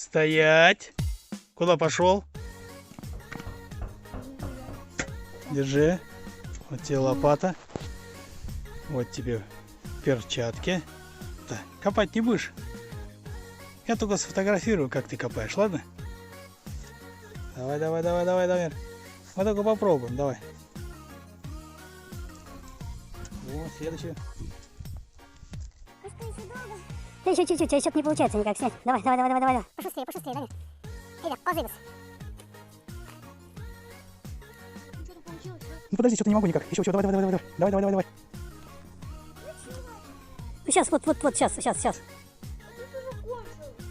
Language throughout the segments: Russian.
Стоять. Куда пошел? Держи. Вот тебе лопата. Вот тебе перчатки. Да, копать не будешь. Я только сфотографирую, как ты копаешь, ладно? Давай, давай, давай, давай, давай. Мы только попробуем, давай. Вот, следующую. Ты еще чуть-чуть, а что-то не получается никак снять. Давай, давай, давай, давай, давай. Пошустрее, пошустрее, Даня. Эля, позывись. Что-то получилось, да? Ну подожди, что-то не могу никак. Еще, давай, давай, давай, давай, давай, давай, давай. Ну сейчас, вот, сейчас.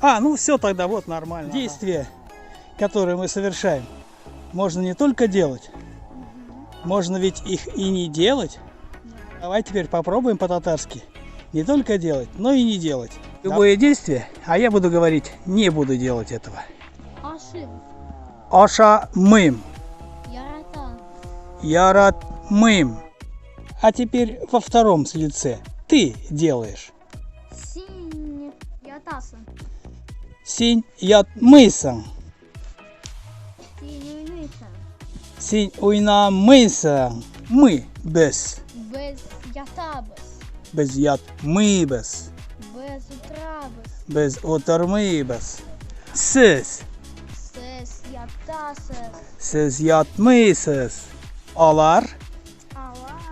А, ну все тогда, вот нормально. Действия, которые мы совершаем, можно не только делать, можно ведь их и не делать. Давай теперь попробуем по-татарски. Не только делать, но и не делать. Любое действие, а я буду говорить, не буду делать этого. Ашим. Ашамым. Ярата. Яратмым. А теперь во втором лице. Ты делаешь. Синь. Ятасан. Синь ятмысан. Синюйнысан. Синь уйнамысан. Мы без. Без ятабас. Без ятмыбыз. Без утрабас. Без отармыбыз. Сіз. Сес ятасас. Сіз ятмысыз. Алар. Алар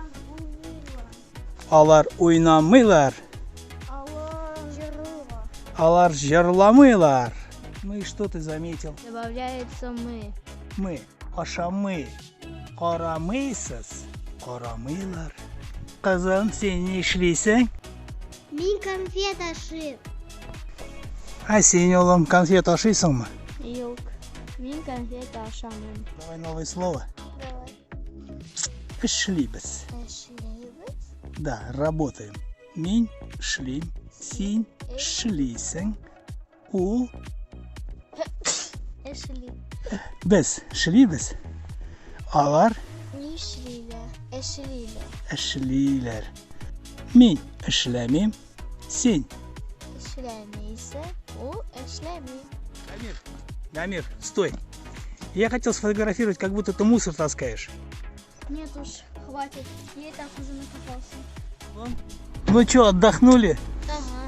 уйла. Алар уйнамылар. Алар жирула. Алар жырламылар. Мы, что ты заметил? Добавляется мы. Мы. Ашамы. Карамысыз. Карамылар. Kızım sen ne işleysen? Min konfet aşı. А сень oğlum конфет ашисың mı? Yok. Min konfet aşamın. Давай новое слово. Давай. Шли біз. Да, работаем. Мен шлим, сен шлисің, ол Эшли. біз шлибіз, алар Нишлиле. Эшлиле. ішлейлер. Мен ішлемем, сен. Эшлемейсе. У эшлеми. Дамир, стой. Я хотел сфотографировать, как будто ты мусор таскаешь. Нет уж, хватит. Я и так уже накопался. Ну что, отдохнули? Ага.